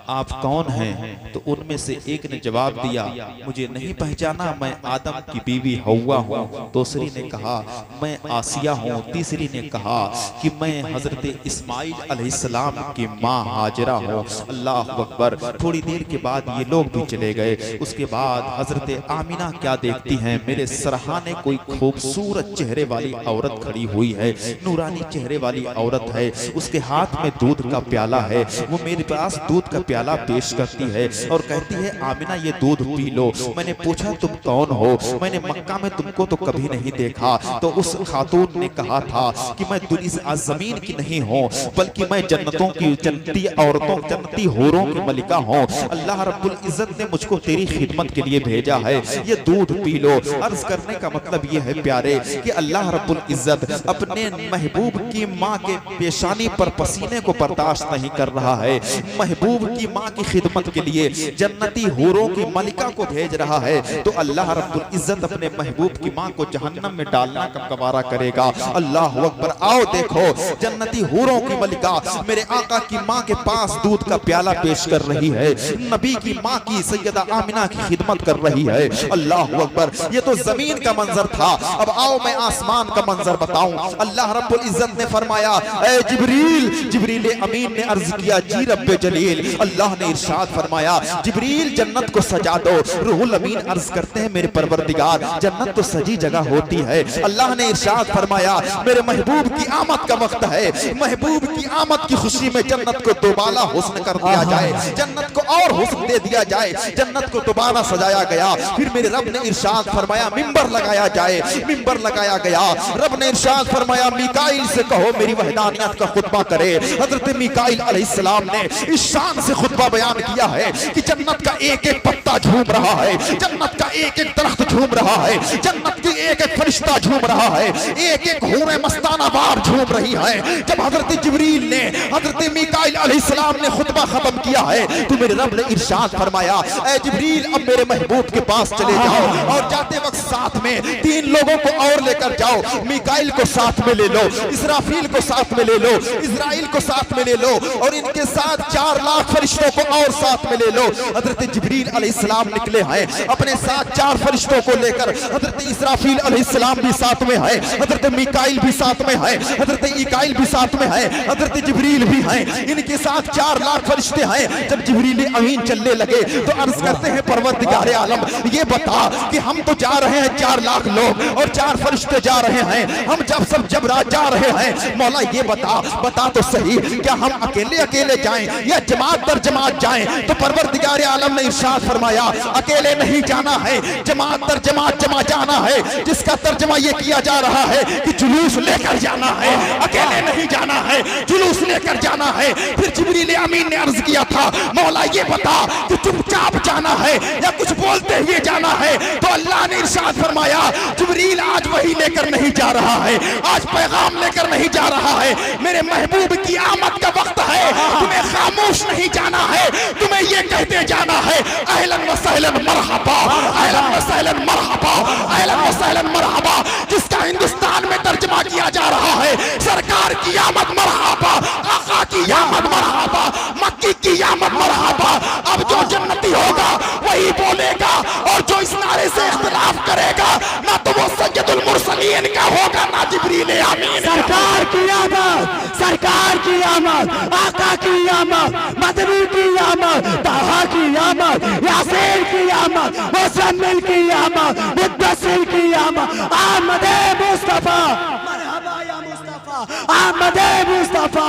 आप कौन हैं? तो उनमें से एक ने जवाब दिया मुझे नहीं पहचाना, मैं आदम की बीवी हव्वा हूँ। दूसरी ने कहा मैं आसिया हूँ। तीसरी ने कहा कि मैं हजरत इस्माइल अलैहिस्सलाम की माँ हाजरा हूँ। अल्लाह अकबर। थोड़ी देर के बाद ये लोग भी चले गए। उसके बाद हजरत आमिना क्या देखती हैं, मेरे सरहाने कोई खूबसूरत चेहरे वाली औरत खड़ी हुई है, नूरानी चेहरे वाली औरत है, उसके हाथ में दूध का प्याला है। वो मेरे पास दूध का प्याला पेश करती है और कहती है आमिना ये दूध पी लो। मैंने पूछा तुम कौन हो? मैंने मक्का में तुमको तो कभी नहीं देखा। तो उस खातून ने कहा था कि मैं दुनिया जमीन की नहीं हूँ बल्कि मैं जन्नतों की, जन्नती औरतों, जन्नती हूरों की मलिका हूँ। अल्लाह रब्बुल इज्जत ने मुझको तेरी खिदमत के लिए भेजा है, ये दूध पी लो। अर्ज करने का मतलब ये है प्यारे कि अल्लाह रब्बुल इज्जत अपने महबूब की माँ के पेशानी पर पसीने को बर्दाश्त नहीं कर रहा है। महबूब की माँ की खिदमत के लिए जन्नती हूरों की मलिका को भेज रहा है तो अल्लाह रब्बुल इज्जत अपने महबूब की माँ को जहन्नम में डालना कब गवारा करेगा। अल्लाह अकबर। आओ देखो जन्नती हूरों की मलिका मेरे आका की माँ के पास दूध का प्याला पेश कर रही है, नबी की माँ की सैयदा आमिना की खिदमत कर रही है। अल्लाह अकबर। ये तो जमीन का मंजर था। अब आओ मैं आसमान का मंजर बताऊं। अल्लाह रब्बुल इज्जत ने फरमाया ए जिब्रील, जिब्रील अमीन ने अर्ज किया जी रब्बे जलील। अल्लाह ने इरशाद फरमाया जिब्रील जन्नत को सजा दो। रूहुल अमीन अर्ज करते हैं मेरे परवरदिगार जन्नत तो सजी जगह होती है। अल्लाह ने इरशाद फरमाया मेरे महबूब की आमद का वक्त है, महबूब की आमद की खुशी में जन्नत को दोबारा हुस्न कर दिया जाए, जन्नत को और हुस्न दे दिया जाए, जन्नत को दोबारा सजाया गया। फिर मेरे रब ने इरशाद फरमाया मिंबर लगाया जाए, मिंबर लगाया गया। रब ने इरशाद फरमाया मीकाइल से कहो मेरी वहदानियत का खुतबा करे। हजरत मीकाइल अलैहिस्सलाम अलैहिस्सलाम ने इस शान से खुतबा बयान किया है कि जन्नत का एक एक पत्ता झूम रहा है, जन्नत का एक एक दरख्त झूम रहा है, जन्नत की एक एक फरिश्ता झूम रहा है, एक एक हूरें मस्ताना वार झूम रही है। जब हजरत जिब्रील ने हजरत मीकाईल अलैहिस्सलाम ने खुतबा खत्म किया है तो मेरे रब ने इरशाद फरमाया, ऐ जिब्रील अब मेरे महबूब के पास चले जाओ और जाते वक्त साथ में 3 लोगों को और लेकर जाओ। मीकाईल को साथ में ले लो, इसराफील को साथ में ले लो, इजराइल को साथ में ले लो और इनके साथ 4 लाख फरिश्तों को और साथ में ले लो। हजरत जिब्रील अलैहिस्सलाम निकले हैं अपने साथ 4 फरिश्तों को लेकर, हजरत इसराफील अलैहिस्सलाम भी साथ में है, हजरत मीकाईल भी साथ में है, हजरत इकाईल भी साथ में है, हजरत जिब्रील भी है, इनके साथ 4 लाख फरिश्ते हैं। जब जिब्रील अमीन चलने लगे तो अर्ज करते हैं, परवरदिगार आलम ये बता कि हम तो जा रहे हैं 4 लाख लोग और 4 फरिश्ते जा रहे हैं, हम जब रात जा रहे हैं, मौला ये बता तो सही, क्या हम अकेले अकेले जाएं या जमात दर जमात जाएं? तो परवरदिगार आलम ने इरशाद फरमाया, अकेले नहीं जाना है, जमात दर जमात जमा जाना है, जिसका तर्जमा ये किया जा रहा है कि जुलूस लेकर जाना है, अकेले नहीं जाना है, जुलूस लेकर जाना है। फिर जिब्रील अमीन ने अर्ज किया था, मौला ये बता कि चुपचाप जाना है या कुछ बोलते हुए जाना है? तो अल्लाह ने इरशाद फरमाया, जिब्रील आज वही लेकर नहीं जा रहा है, आज पैगाम लेकर नहीं जा रहा है, मेरे महबूब की आमद का वक्त है, तुम्हें खामोश नहीं जाना है, तुम्हें ये कहते जाना है, अहलन व सहलन मरहबा, अहलन व सहलन मरहबा, अहलन व सहलन मरहबा, जिसका हिंदुस्तान में तर्जमा किया जा रहा है, सरकार की आमद मरहबा, आका की आमद मरहबा, मक्की की आमद मरहबा। अब जो जन्नती होगा वही बोलेगा और जो इस नारे से इख्तिलाफ करेगा ना तो वो सैयदुल मुरसलीन का होगा ना जिब्रील अमीन। सरकार की आमद, सरकार की आमद, आका की आमद, मदनी की आमद, ताहा की आमद, यासीन की आमद, मुज़म्मिल की आमद, मुद्दस्सिर की आमद, आमदे मुस्तफा, मरहबा या मुस्तफा, आमदे मुस्तफा,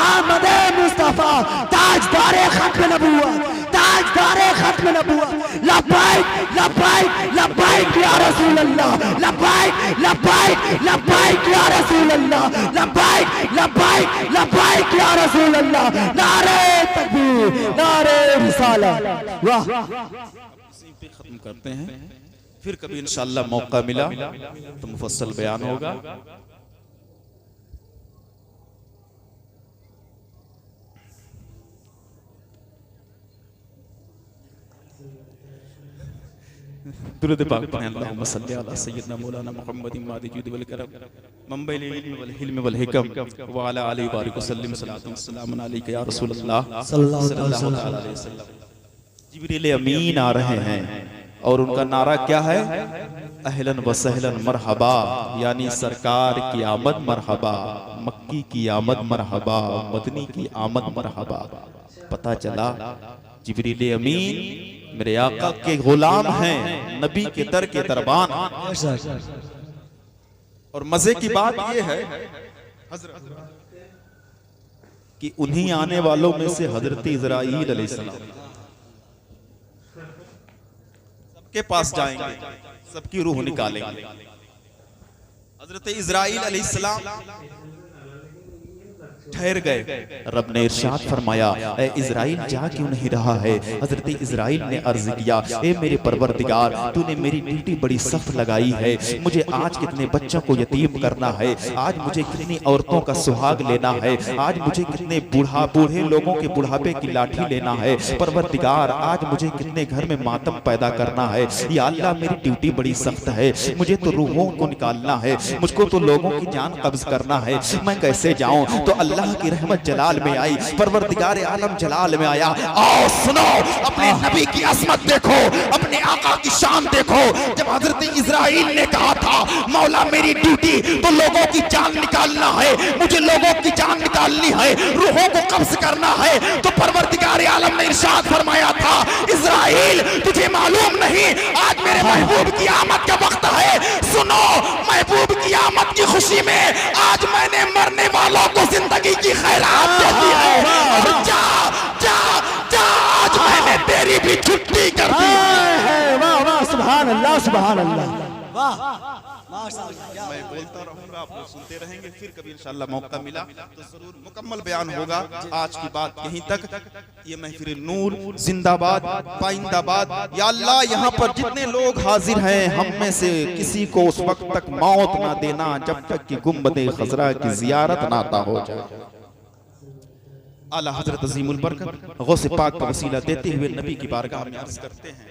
आमदे मुस्तफा, ताजदारे खत्म नबूवत, ताजदारे खत्म नबूवत, लब्बैक लब्बैक लब्बैक या रसूल अल्लाह, लब्बैक लब्बैक लब्बैक या रसूल अल्लाह, लब्बैक लब्बैक लब्बैक या रसूल अल्लाह। नारे तकबीर, नारे रिसालत। वाह, पे खत्म करते हैं, फिर कभी इंशाअल्लाह मौका मिला तो मुफस्सल बयान होगा। दुरूद पाक पढ़ें, अल्लाहुम्मा सल्ली अला सय्यिदना मौलाना मुहम्मदिन वादिजुद वल करम मंबइल इल्म वल हिल्म वल हिकम व अला आलिहि बारिक वसल्लम सलातु वस्सलाम अलैका या रसूल अल्लाह सल्लल्लाहु अलैहि वसल्लम। जिब्रील अमीन आ रहे हैं और उनका नारा क्या है? अहलन व सहलन मरहबा, यानी सरकार की आमद मरहबा, मक्की की आमद मरहबा, मदनी की आमद मरहबा। पता चला जिब्रील अमीन मेरे आका के गुलाम हैं, नबी के दर के दरबान। और मजे की बात यह है कि उन्हीं आने वालों में से हजरत इजराइल अलैहिस्सलाम सबके पास जाएंगे, सबकी रूह निकालेंगे। हजरत इजराइल अलैहिस्सलाम ठहर गए। रब ने इरशाद फरमाया, ए इजराइल जा क्यों नहीं रहा है? हजरत इजराइल ने अर्ज किया, ए मेरे परवरदिगार, तूने मेरी ड्यूटी बड़ी सख्त लगाई है, मुझे आज कितने बच्चों को यतीम करना है, आज मुझे कितनी औरतों का सुहाग लेना है, आज मुझे कितने बूढ़े लोगों के बुढ़ापे की लाठी लेना है। परवरदिगार, आज मुझे कितने घर में मातम पैदा करना है। या अल्लाह, मेरी ड्यूटी बड़ी सख्त है, मुझे तो रूहों को निकालना है, मुझको तो लोगों की जान कब्ज करना है, मैं कैसे जाऊं? तो अल्लाह की रहमत जलाल में आई, परवरदिगार आलम जलाल में आया। आओ सुनो, अपने नबी की अजमत देखो, अपने आका की शान देखो। जब हजरत इजराइल ने कहा था, मौला मेरी ड्यूटी तो लोगों की जान निकालना है, मुझे लोगों की जान निकालनी है, रूहों को कब्ज करना है, तो परवरदिगार आलम ने इरशाद फरमाया था, इजराइल तुझे मालूम नहीं आज मेरे महबूब की आमद का वक्त है। सुनो, महबूब की आमद की खुशी में आज मैंने मरने वालों को जिंदगी की खैरात दे दी है। और जा जा जा, आज मैंने तेरी भी छुट्टी कर दी है। वाह वाह, सुभान अल्लाह, सुभान अल्लाह। वाह, मैं बोलता रहूंगा, आप लोग सुनते रहेंगे, फिर कभी इंशाल्लाह मौका मिला तो जरूर मुकम्मल बयान होगा। आज की बात यहीं तक। ये महफिल नूर जिंदाबाद, पाइंदाबाद। या अल्लाह, यहाँ पर जितने लोग हाजिर हैं, हम में से किसी को उस वक्त तक मौत ना देना जब तक कि गुंबदे खजरा की जियारत ना अता हो जाए। आला हजरत अजीमुल बरकत गौसे पाक का वसीला देते हुए नबी की बारगाह में अर्ज करते हैं,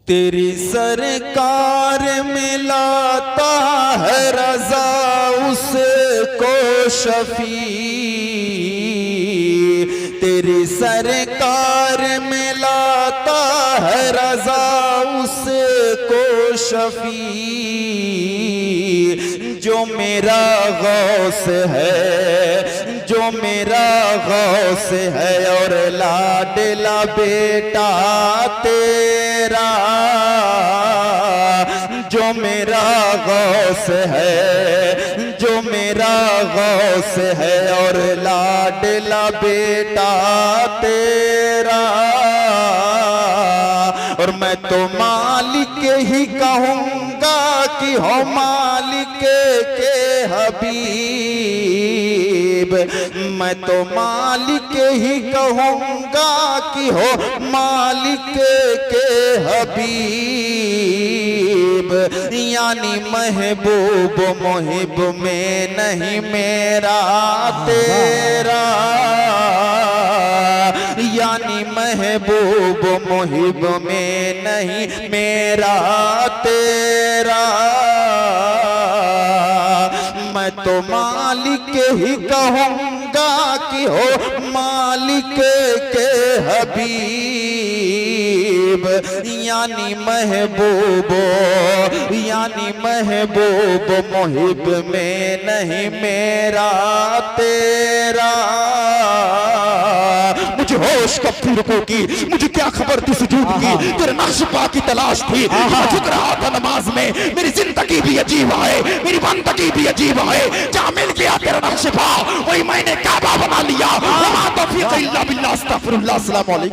तेरी सरकार में लाता है रजा उसको शफी, तेरी सरकार में लाता है रजा उसको शफी, जो मेरा गौस है, जो मेरा गौस है और लाडला बेटा तेरा, जो मेरा गौस है, जो मेरा गौस है और लाडला बेटा तेरा। और मैं तो मालिक ही कहूँगा कि हो मालिक के हबीब, मैं तो मालिक ही कहूँगा कि हो मालिक के हबीब, यानी महबूब मुहिब में नहीं मेरा तेरा, यानी महबूब मुहिब में नहीं मेरा तेरा। मैं तो मालिक ही कहूँगा कि हो मालिक के हबीब, यानी महबूब, यानी महबूब मुहिब में नहीं मेरा तेरा। मुझे होश कब थी रुकू की, मुझे क्या खबर थी सुजूद की, तेरे नक्श पा की तलाश थी, मैं झुक रहा था नमाज में। मेरी जिंदगी भी अजीब है, मेरी बंदगी भी अजीब है, जहाँ मिल गया तेरा नक्श पा वही मैंने काबा बना लिया। वमा तौफीक इल्ला बिल्लाह, अस्तगफिरुल्लाह, अस्सलामु अलैकुम।